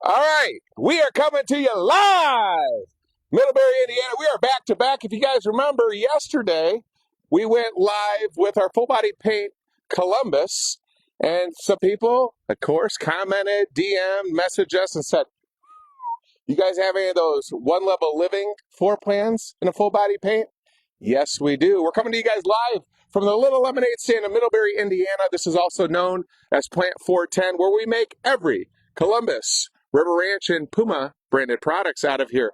All right, we are coming to you live, Middlebury, Indiana. We are back to back. If you guys remember, yesterday we went live with our full body paint Columbus, and some people, of course, commented, DM, messaged us, and said, "You guys have any of those one level living floor plans in a full body paint?" Yes, we do. We're coming to you guys live from the Little Lemonade Stand in Middlebury, Indiana. This is also known as Plant 410, where we make every Columbus, River Ranch, and Puma branded products out of here.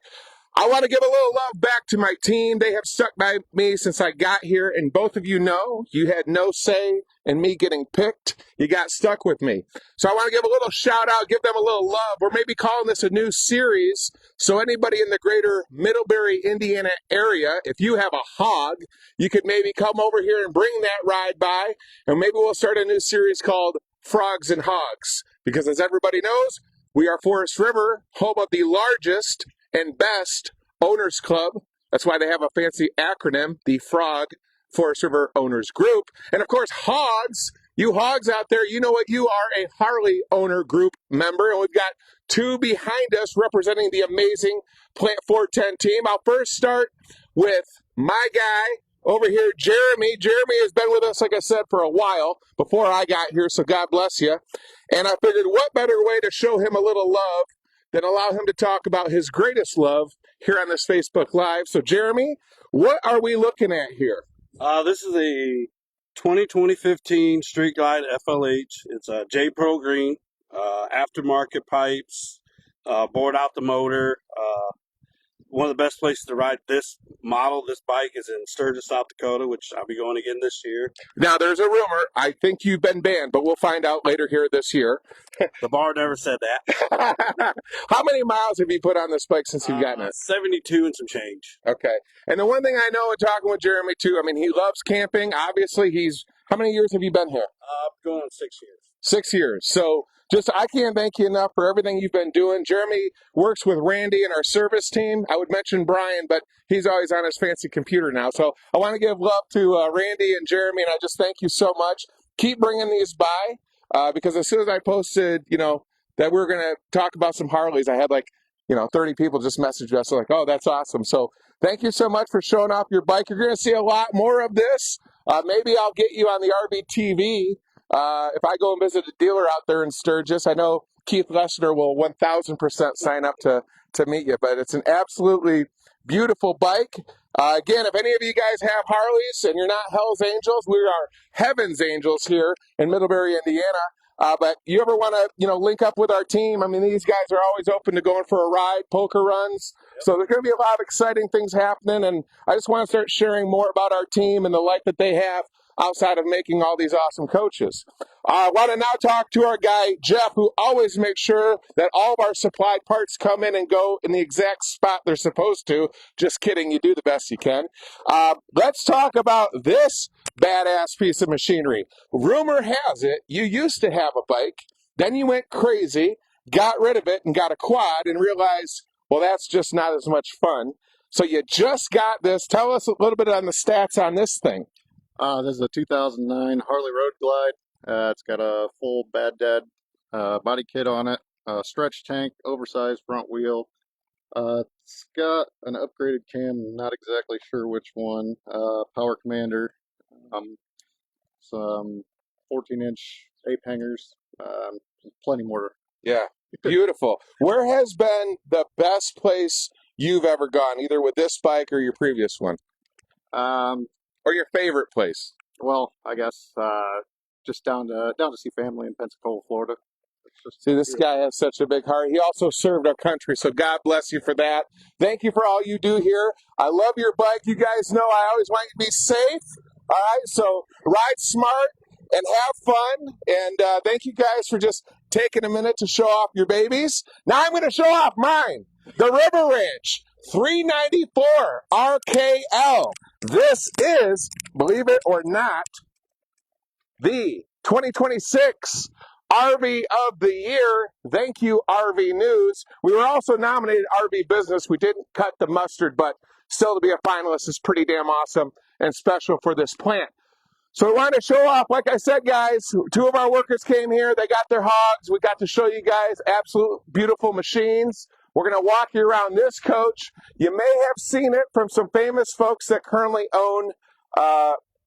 I want to give a little love back to my team. They have stuck by me since I got here, and both of you know you had no say in me getting picked. You got stuck with me. So I want to give a little shout out, give them a little love. We're maybe calling this a new series. So anybody in the greater Middlebury, Indiana area, if you have a hog, you could maybe come over here and bring that ride by, and maybe we'll start a new series called Frogs and Hogs. Because as everybody knows, we are Forest River, home of the largest and best owners club. That's why they have a fancy acronym, the Frog Forest River Owners Group. And of course, hogs, you hogs out there, you know what? You are a Harley owner group member. And we've got two behind us representing the amazing Plant 410 team. I'll first start with my guy over here, Jeremy. Jeremy has been with us, like I said, for a while before I got here, so God bless you. And I figured what better way to show him a little love than allow him to talk about his greatest love here on this Facebook Live. So, Jeremy, what are we looking at here? This is a 2015 Street Glide FLH. It's a J Pro Green, aftermarket pipes, bored out the motor. One of the best places to ride this model, this bike, is in Sturgis, South Dakota, which I'll be going again this year. Now, there's a rumor. I think you've been banned, but we'll find out later here this year. The bar never said that. How many miles have you put on this bike since you've gotten it? 72 and some change. Okay. And the one thing I know in talking with Jeremy, too, I mean, he loves camping. Obviously, how many years have you been here? Going on 6 years. 6 years. So I can't thank you enough for everything you've been doing. Jeremy works with Randy and our service team. I would mention Brian, but he's always on his fancy computer now. So I want to give love to Randy and Jeremy, and I just thank you so much. Keep bringing these by because as soon as I posted, that we were going to talk about some Harleys, I had 30 people just message us like, oh, that's awesome. So thank you so much for showing off your bike. You're going to see a lot more of this. Maybe I'll get you on the RBTV. If I go and visit a dealer out there in Sturgis, I know Keith Lessner will 1,000% sign up to meet you, but it's an absolutely beautiful bike. Again, if any of you guys have Harleys and you're not Hell's Angels, we are Heaven's Angels here in Middlebury, Indiana. But you ever want to, link up with our team? I mean, these guys are always open to going for a ride, poker runs. Yep. So there's going to be a lot of exciting things happening, and I just want to start sharing more about our team and the life that they have outside of making all these awesome coaches. I want to now talk to our guy, Jeff, who always makes sure that all of our supplied parts come in and go in the exact spot they're supposed to. Just kidding, you do the best you can. Let's talk about this badass piece of machinery. Rumor has it, you used to have a bike, then you went crazy, got rid of it, and got a quad, and realized, well, that's just not as much fun. So you just got this. Tell us a little bit on the stats on this thing. This is a 2009 Harley Road Glide. It's got a full Bad Dad body kit on it, stretch tank, oversized front wheel. It's got an upgraded cam, not exactly sure which one, power commander, some 14-inch ape hangers, plenty more. Yeah, beautiful. Where has been the best place you've ever gone, either with this bike or your previous one? Or your favorite place? Well, I guess just down to see family in Pensacola, Florida. See, this guy has such a big heart. He also served our country, so God bless you for that. Thank you for all you do here. I love your bike. You guys know I always want you to be safe. All right, so ride smart and have fun. And thank you guys for just taking a minute to show off your babies. Now I'm going to show off mine, the River Ranch 394 RKL. This is, believe it or not, the 2026 RV of the Year. Thank you, RV News. We were also nominated RV Business. We didn't cut the mustard, but still to be a finalist is pretty damn awesome and special for this plant. So we wanted to show off, like I said, guys, 2 of our workers came here. They got their hogs. We got to show you guys absolute beautiful machines. We're going to walk you around this coach. You may have seen it from some famous folks that currently own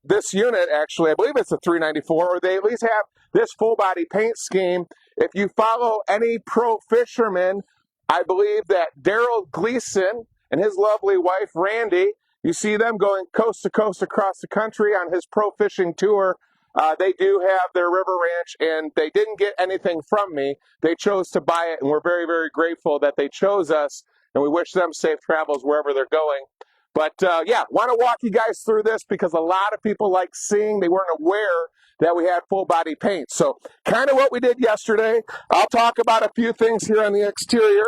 this unit, actually. I believe it's a 394, or they at least have this full body paint scheme. If you follow any pro fisherman, I believe that Daryl Gleason and his lovely wife, Randy, you see them going coast to coast across the country on his pro fishing tour. They do have their river ranch, and they didn't get anything from me. They chose to buy it, and we're very, very grateful that they chose us, and we wish them safe travels wherever they're going. But yeah, want to walk you guys through this because a lot of people like seeing, they weren't aware that we had full body paint. So kind of what we did yesterday. I'll talk about a few things here on the exterior.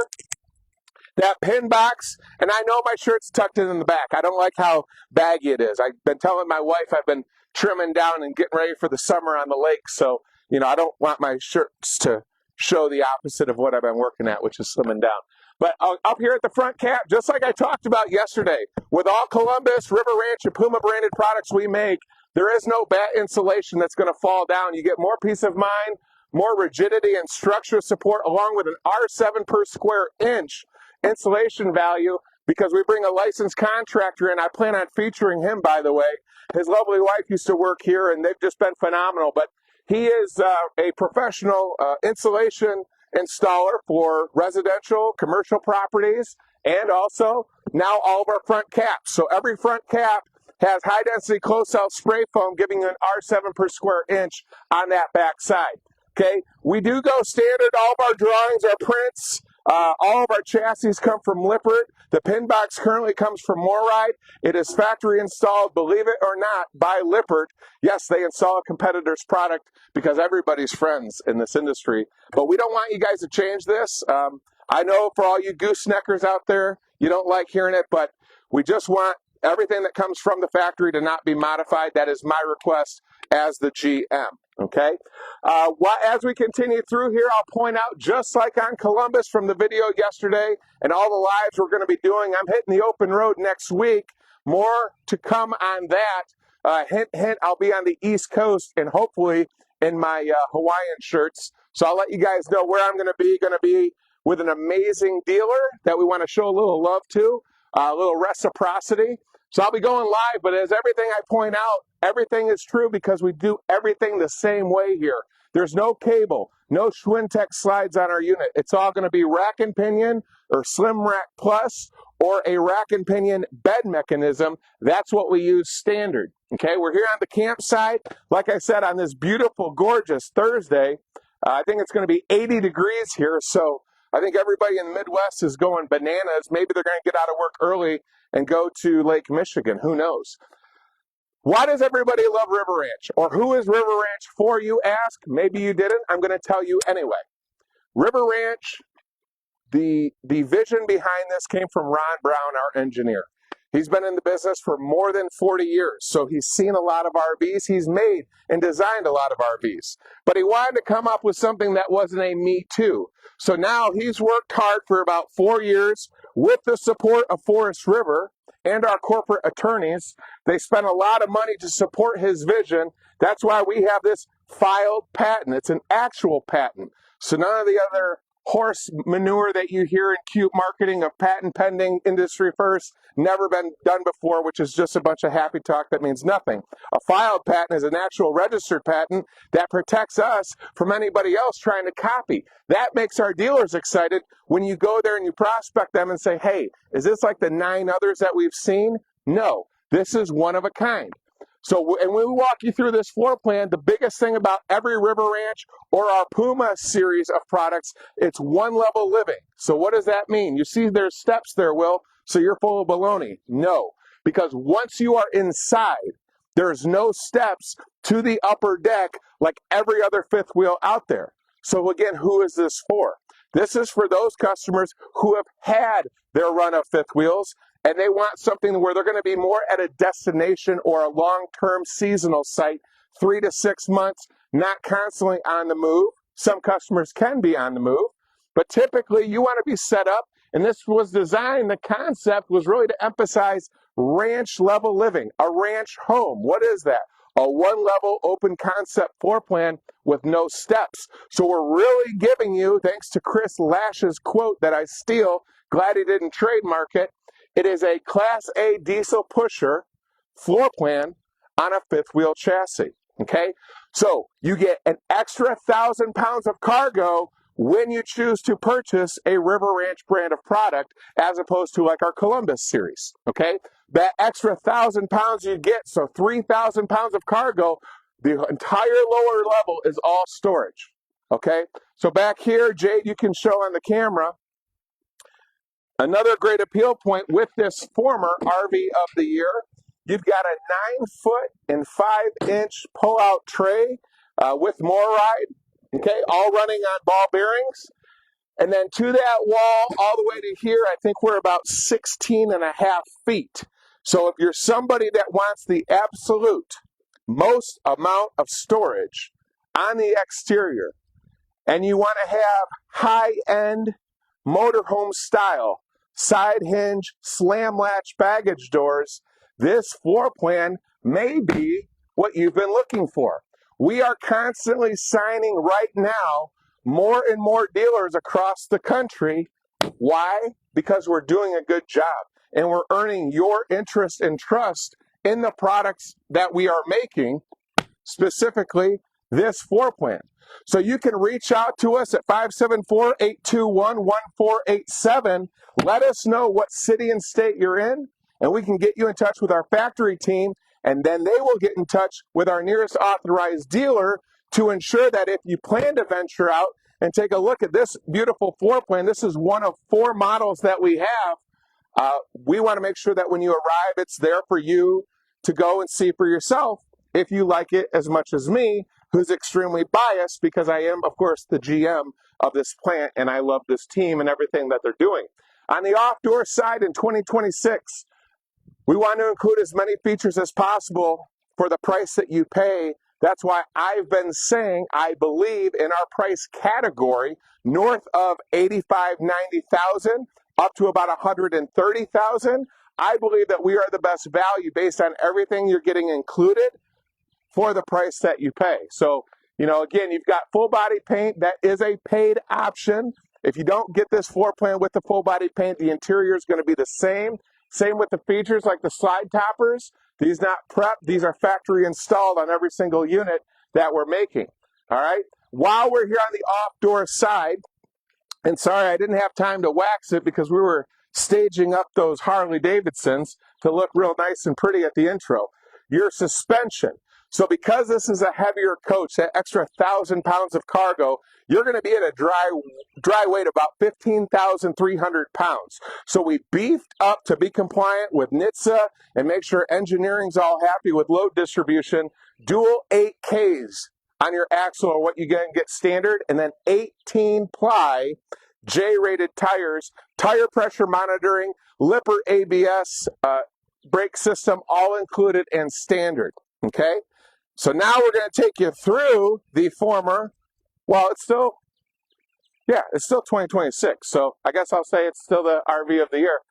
That pin box, and I know my shirt's tucked in the back. I don't like how baggy it is. I've been telling my wife I've been trimming down and getting ready for the summer on the lake, so, you know, I don't want my shirts to show the opposite of what I've been working at, which is slimming down. But up here at the front cap, just like I talked about yesterday, with all Columbus, River Ranch, and Puma branded products we make, there is no bat insulation that's going to fall down. You get more peace of mind, more rigidity and structure support, along with an R7 per square inch insulation value, because we bring a licensed contractor in. I plan on featuring him, by the way. His lovely wife used to work here, and they've just been phenomenal. But he is a professional insulation installer for residential, commercial properties, and also now all of our front caps. So every front cap has high-density close-out spray foam, giving you an R7 per square inch on that back side. Okay, we do go standard. All of our drawings, our prints, all of our chassis come from Lippert. The pin box currently comes from Moride. It is factory installed, believe it or not, by Lippert. Yes, they install a competitor's product because everybody's friends in this industry. But we don't want you guys to change this. I know for all you gooseneckers out there, you don't like hearing it, but we just want everything that comes from the factory to not be modified. That is my request as the GM. Okay, as we continue through here, I'll point out, just like on Columbus from the video yesterday and all the lives we're going to be doing, I'm hitting the open road next week. More to come on that. Hint, hint, I'll be on the East Coast and hopefully in my Hawaiian shirts. So I'll let you guys know where I'm going to be with an amazing dealer that we want to show a little love to, a little reciprocity. So I'll be going live, but as everything I point out, everything is true because we do everything the same way here. There's no cable, no Schwintek slides on our unit. It's all going to be rack and pinion or slim rack plus or a rack and pinion bed mechanism. That's what we use standard. Okay, we're here on the campsite. Like I said, on this beautiful, gorgeous Thursday, I think it's going to be 80 degrees here. So I think everybody in the Midwest is going bananas. Maybe they're going to get out of work early and go to Lake Michigan. Who knows? Why does everybody love River Ranch? Or who is River Ranch for, you ask? Maybe you didn't. I'm going to tell you anyway. River Ranch, the vision behind this came from Ron Brown, our engineer. He's been in the business for more than 40 years, so he's seen a lot of RVs. He's made and designed a lot of RVs. But he wanted to come up with something that wasn't a me too. So now he's worked hard for about 4 years with the support of Forest River and our corporate attorneys. They spent a lot of money to support his vision. That's why we have this filed patent. It's an actual patent. So none of the other horse manure that you hear in cute marketing of patent pending, industry first, never been done before, which is just a bunch of happy talk that means nothing. A filed patent is an actual registered patent that protects us from anybody else trying to copy. That makes our dealers excited when you go there and you prospect them and say, hey, is this like the 9 others that we've seen? No, this is one of a kind. So, and when we walk you through this floor plan, the biggest thing about every River Ranch or our Puma series of products, it's one level living. So what does that mean? You see there's steps there, Will, so you're full of baloney. No, because once you are inside, there's no steps to the upper deck like every other fifth wheel out there. So again, who is this for? This is for those customers who have had their run of fifth wheels and they want something where they're going to be more at a destination or a long-term seasonal site, 3 to 6 months, not constantly on the move. Some customers can be on the move, but typically you want to be set up, and this was designed, the concept was really to emphasize ranch level living, a ranch home. What is that? a one-level open concept floor plan with no steps. So we're really giving you, thanks to Chris Lash's quote that I steal, glad he didn't trademark it, it is a Class A diesel pusher floor plan on a fifth wheel chassis, okay? So you get an extra 1,000 pounds of cargo when you choose to purchase a River Ranch brand of product as opposed to like our Columbus series, okay? That extra 1,000 pounds you get, so 3,000 pounds of cargo, the entire lower level is all storage, okay? So back here, Jade, you can show on the camera, another great appeal point with this former RV of the year, you've got a 9-foot and 5-inch pull-out tray with more ride, okay, all running on ball bearings. And then to that wall, all the way to here, I think we're about 16.5 feet. So if you're somebody that wants the absolute most amount of storage on the exterior, and you want to have high-end motorhome style side hinge slam latch baggage doors, this floor plan may be what you've been looking for. We are constantly signing right now more and more dealers across the country. Why? Because we're doing a good job and we're earning your interest and trust in the products that we are making, specifically this floor plan. So you can reach out to us at 574-821-1487. Let us know what city and state you're in, and we can get you in touch with our factory team, and then they will get in touch with our nearest authorized dealer to ensure that if you plan to venture out and take a look at this beautiful floor plan, this is one of 4 models that we have. We want to make sure that when you arrive, it's there for you to go and see for yourself if you like it as much as me, who's extremely biased because I am, of course, the GM of this plant and I love this team and everything that they're doing. On the off-door side in 2026, we want to include as many features as possible for the price that you pay. That's why I've been saying I believe in our price category north of 85, 90,000 up to about 130,000. I believe that we are the best value based on everything you're getting included for the price that you pay. So, you know, again, you've got full body paint. That is a paid option. If you don't get this floor plan with the full body paint, the interior is going to be the same. Same with the features like the slide toppers. These not prep, these are factory installed on every single unit that we're making. All right. While we're here on the off-door side, and sorry, I didn't have time to wax it because we were staging up those Harley Davidsons to look real nice and pretty at the intro. Your suspension. So because this is a heavier coach, that extra 1,000 pounds of cargo, you're going to be at a dry weight about 15,300 pounds. So we beefed up to be compliant with NHTSA and make sure engineering's all happy with load distribution. Dual 8Ks on your axle are what you get standard, and then 18-ply J-rated tires, tire pressure monitoring, Lipper ABS, brake system, all included and standard, okay? So now we're going to take you through the former, well, it's still 2026, so I guess I'll say it's still the RV of the year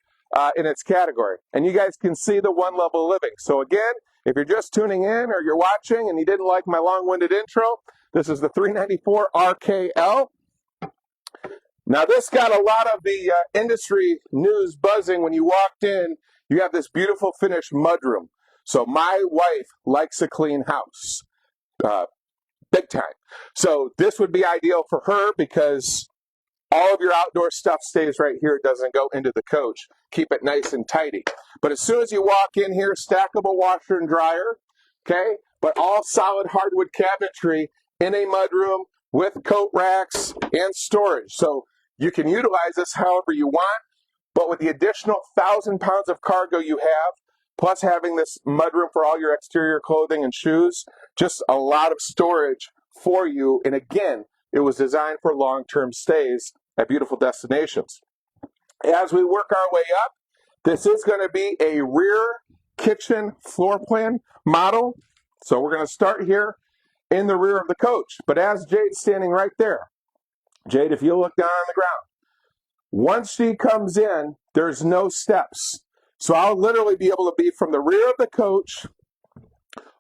in its category. And you guys can see the one level living. So again, if you're just tuning in or you're watching and you didn't like my long-winded intro, this is the 394 RKL. Now this got a lot of the industry news buzzing. When you walked in, you have this beautiful finished mudroom. So my wife likes a clean house, big time. So this would be ideal for her because all of your outdoor stuff stays right here. It doesn't go into the coach. Keep it nice and tidy. But as soon as you walk in here, stackable washer and dryer, okay? But all solid hardwood cabinetry in a mudroom with coat racks and storage. So you can utilize this however you want, but with the additional 1,000 pounds of cargo you have, plus having this mudroom for all your exterior clothing and shoes, just a lot of storage for you. And again, it was designed for long-term stays at beautiful destinations. As we work our way up, this is going to be a rear kitchen floor plan model. So we're going to start here in the rear of the coach. But as Jade's standing right there, Jade, if you look down on the ground, once she comes in, there's no steps. So I'll literally be able to be from the rear of the coach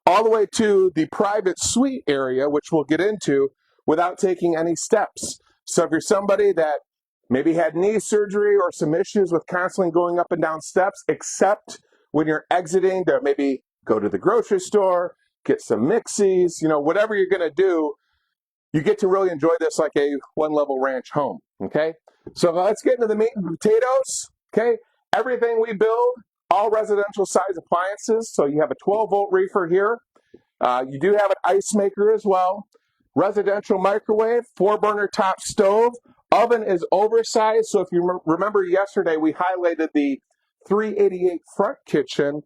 all the way to the private suite area, which we'll get into, without taking any steps. So if you're somebody that maybe had knee surgery or some issues with constantly going up and down steps, except when you're exiting to maybe go to the grocery store, get some mixies, whatever you're going to do, you get to really enjoy this like a one-level ranch home, okay? So let's get into the meat and potatoes, okay? Everything we build, all residential size appliances. So you have a 12-volt reefer here. You do have an ice maker as well. Residential microwave, 4-burner top stove. Oven is oversized. So if you remember yesterday, we highlighted the 388 front kitchen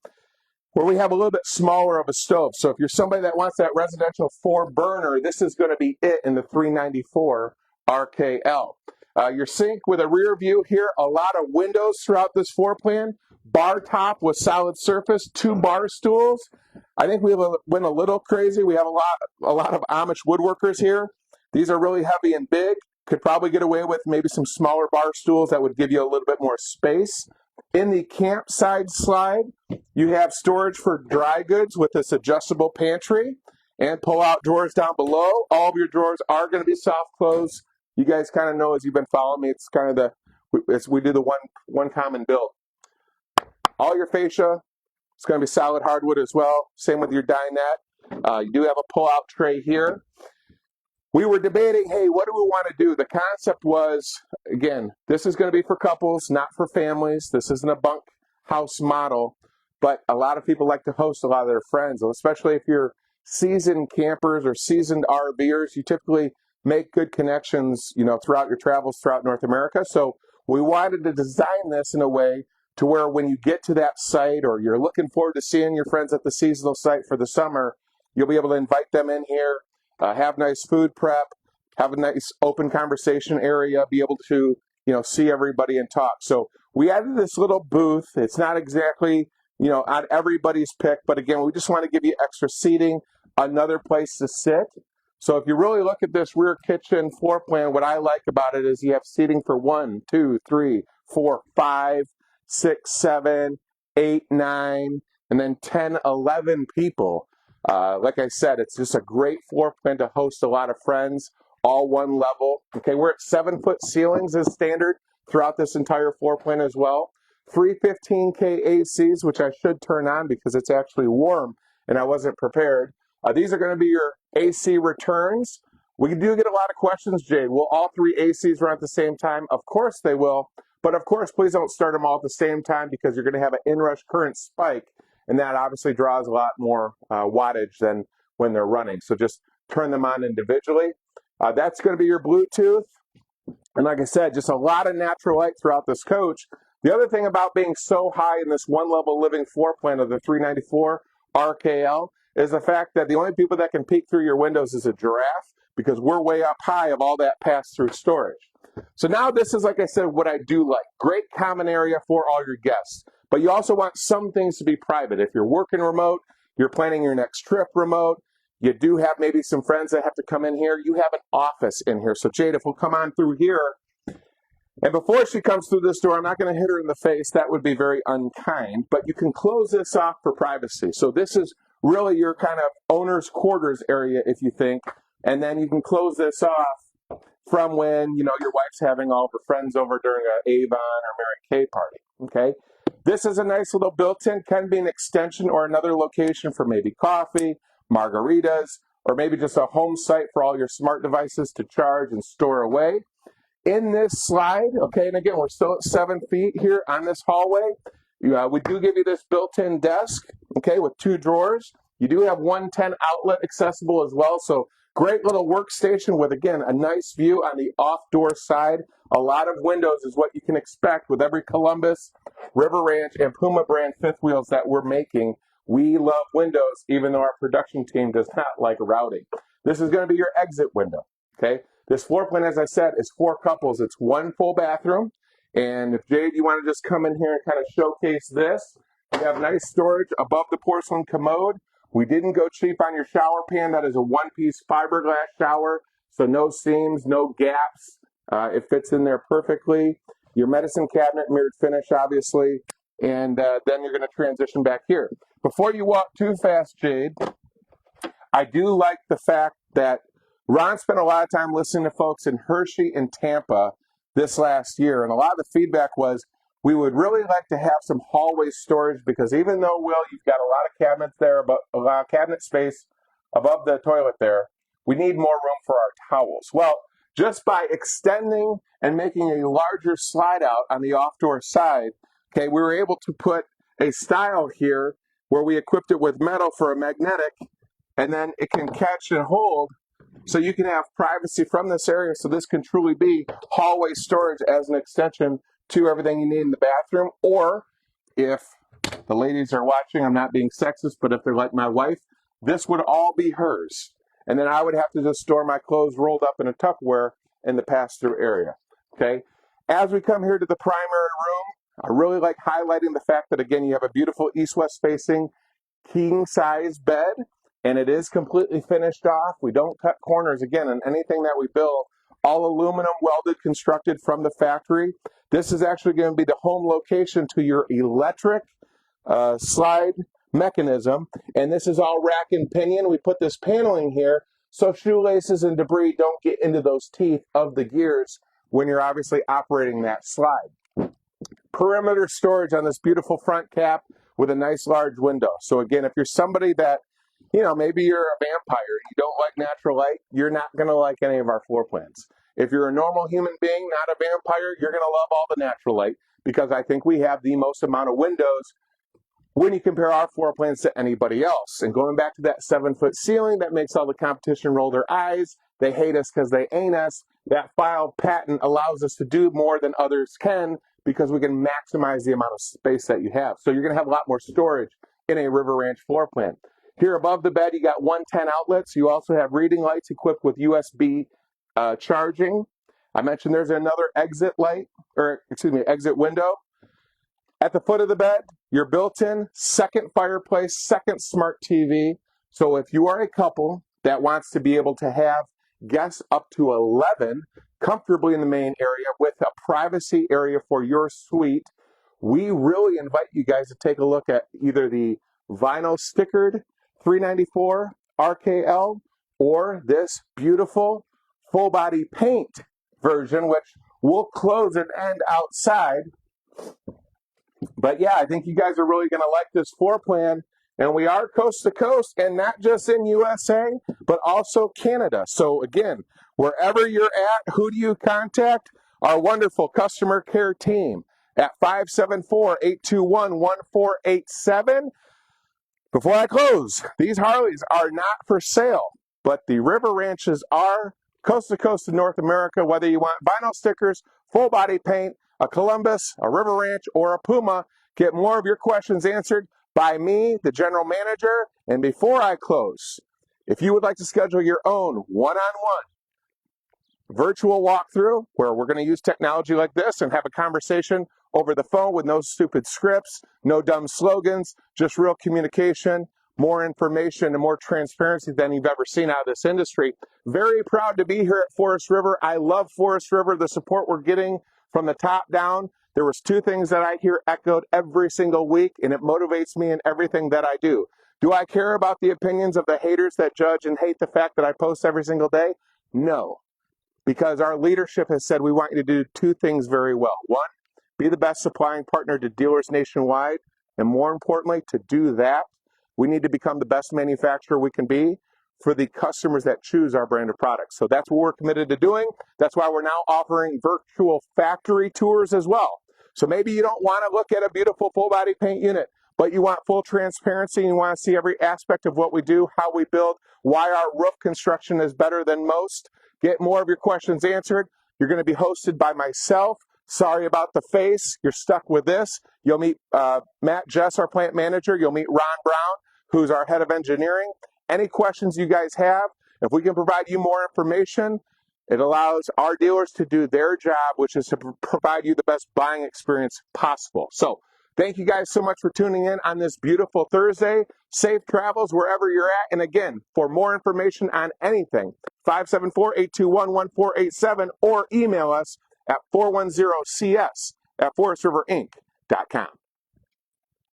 where we have a little bit smaller of a stove. So if you're somebody that wants that residential 4-burner, this is going to be it in the 394 RKL. Your sink with a rear view here, a lot of windows throughout this floor plan, bar top with solid surface, 2 bar stools. I think we went a little crazy. We have a lot of Amish woodworkers here. These are really heavy and big. Could probably get away with maybe some smaller bar stools that would give you a little bit more space. In the campside slide, you have storage for dry goods with this adjustable pantry and pull-out drawers down below. All of your drawers are going to be soft close. You guys kind of know as you've been following me, it's kind of we do the one common build. All your fascia, it's going to be solid hardwood as well. Same with your dinette. You do have a pull-out tray here. We were debating, hey, what do we want to do? The concept was, again, this is going to be for couples, not for families. This isn't a bunk house model, but a lot of people like to host a lot of their friends, especially if you're seasoned campers or seasoned RVers. You typically make good connections, throughout your travels throughout North America. So we wanted to design this in a way to where when you get to that site or you're looking forward to seeing your friends at the seasonal site for the summer, you'll be able to invite them in here. Have nice food prep, have a nice open conversation area, be able to, see everybody and talk. So we added this little booth. It's not exactly, on everybody's pick, but again, we just want to give you extra seating, another place to sit. So if you really look at this rear kitchen floor plan, what I like about it is you have seating for 1, 2, 3, 4, 5, 6, 7, 8, 9, and then 10, 11 people. Like I said, it's just a great floor plan to host a lot of friends, all one level. Okay, we're at 7-foot ceilings as standard throughout this entire floor plan as well. 315K ACs, which I should turn on because it's actually warm and I wasn't prepared. These are going to be your AC returns. We do get a lot of questions, Jade. Will all 3 ACs run at the same time? Of course they will. But of course, please don't start them all at the same time because you're going to have an inrush current spike. And that obviously draws a lot more wattage than when they're running. So just turn them on individually. That's going to be your Bluetooth. And like I said, just a lot of natural light throughout this coach. The other thing about being so high in this one-level living floor plan of the 394 RKL is the fact that the only people that can peek through your windows is a giraffe because we're way up high of all that pass-through storage. So now this is, like I said, what I do like. Great common area for all your guests. But you also want some things to be private. If you're working remote, you're planning your next trip remote, you do have maybe some friends that have to come in here, you have an office in here. So Jade, if we'll come on through here, and before she comes through this door, I'm not going to hit her in the face. That would be very unkind. But you can close this off for privacy. So this is really your kind of owner's quarters area, if you think. And then you can close this off from when, your wife's having all of her friends over during an Avon or Mary Kay party, okay? This is a nice little built-in, can be an extension or another location for maybe coffee, margaritas, or maybe just a home site for all your smart devices to charge and store away. In this slide, okay, and again, we're still at 7 feet here on this hallway. We do give you this built-in desk, okay, with 2 drawers. You do have 110 outlet accessible as well, so great little workstation with, again, a nice view on the off-door side. A lot of windows is what you can expect with every Columbus, River Ranch, and Puma brand fifth wheels that we're making. We love windows, even though our production team does not like routing. This is going to be your exit window, okay? This floor plan, as I said, is 4 couples. It's 1 full bathroom. And if Jade, you want to just come in here and kind of showcase this, we have nice storage above the porcelain commode. We didn't go cheap on your shower pan. That is a 1-piece fiberglass shower, so no seams, no gaps. It fits in there perfectly. Your medicine cabinet, mirrored finish, obviously. And then you're going to transition back here. Before you walk too fast, Jade, I do like the fact that Ron spent a lot of time listening to folks in Hershey and Tampa this last year, and a lot of the feedback was we would really like to have some hallway storage because even though, Will, you've got a lot of cabinets there, but a lot of cabinet space above the toilet there, we need more room for our towels. Well, just by extending and making a larger slide out on the off-door side, okay, we were able to put a style here where we equipped it with metal for a magnetic, and then it can catch and hold so you can have privacy from this area, so this can truly be hallway storage as an extension to everything you need in the bathroom. Or if the ladies are watching, I'm not being sexist, but if they're like my wife, this would all be hers. And then I would have to just store my clothes rolled up in a Tupperware in the pass-through area, okay? As we come here to the primary room, I really like highlighting the fact that, again, you have a beautiful east-west facing king-size bed, and it is completely finished off. We don't cut corners, again, on anything that we build. All aluminum welded, constructed from the factory. This is actually going to be the home location to your electric slide mechanism, and this is all rack and pinion. We put this paneling here so shoelaces and debris don't get into those teeth of the gears when you're obviously operating that slide. Perimeter storage on this beautiful front cap with a nice large window. So again, if you're somebody that, you know, maybe you're a vampire, you don't like natural light, you're not going to like any of our floor plans. If you're a normal human being, not a vampire, you're going to love all the natural light because I think we have the most amount of windows when you compare our floor plans to anybody else. And going back to that 7-foot ceiling, that makes all the competition roll their eyes. They hate us because they ain't us. That filed patent allows us to do more than others can because we can maximize the amount of space that you have. So you're going to have a lot more storage in a River Ranch floor plan. Here above the bed, you got 110 outlets. You also have reading lights equipped with USB charging. I mentioned there's another exit light, or excuse me, exit window. At the foot of the bed, your built-in second fireplace, second smart TV. So if you are a couple that wants to be able to have guests up to 11 comfortably in the main area with a privacy area for your suite, we really invite you guys to take a look at either the vinyl stickered 394 RKL or this beautiful full body paint version, which will close and end outside. But yeah, I think you guys are really going to like this floor plan. And we are coast to coast, and not just in USA, but also Canada. So again, wherever you're at, who do you contact? Our wonderful customer care team at 574-821-1487. Before I close, these Harleys are not for sale, but the River Ranches are coast to coast in North America, whether you want vinyl stickers, full body paint, a Columbus, a River Ranch, or a Puma. Get more of your questions answered by me, the general manager. And before I close, if you would like to schedule your own one-on-one virtual walkthrough where we're going to use technology like this and have a conversation over the phone with no stupid scripts, no dumb slogans, just real communication, more information, and more transparency than you've ever seen out of this industry. Very proud to be here at Forest River. I love Forest River, the support we're getting from the top down. There was two things that I hear echoed every single week, and it motivates me in everything that I do. Do I care about the opinions of the haters that judge and hate the fact that I post every single day? No. Because our leadership has said we want you to do two things very well. One, be the best supplying partner to dealers nationwide. And more importantly, to do that, we need to become the best manufacturer we can be for the customers that choose our brand of products. So that's what we're committed to doing. That's why we're now offering virtual factory tours as well. So maybe you don't want to look at a beautiful full body paint unit, but you want full transparency and you want to see every aspect of what we do, how we build, why our roof construction is better than most. Get more of your questions answered. You're going to be hosted by myself. Sorry about the face. You're stuck with this. You'll meet Matt Jess, our plant manager. You'll meet Ron Brown, who's our head of engineering. Any questions you guys have, if we can provide you more information, it allows our dealers to do their job, which is to provide you the best buying experience possible. So thank you guys so much for tuning in on this beautiful Thursday. Safe travels wherever you're at. And again, for more information on anything, 574-821-1487 or email us at 410cs@forestriverinc.com.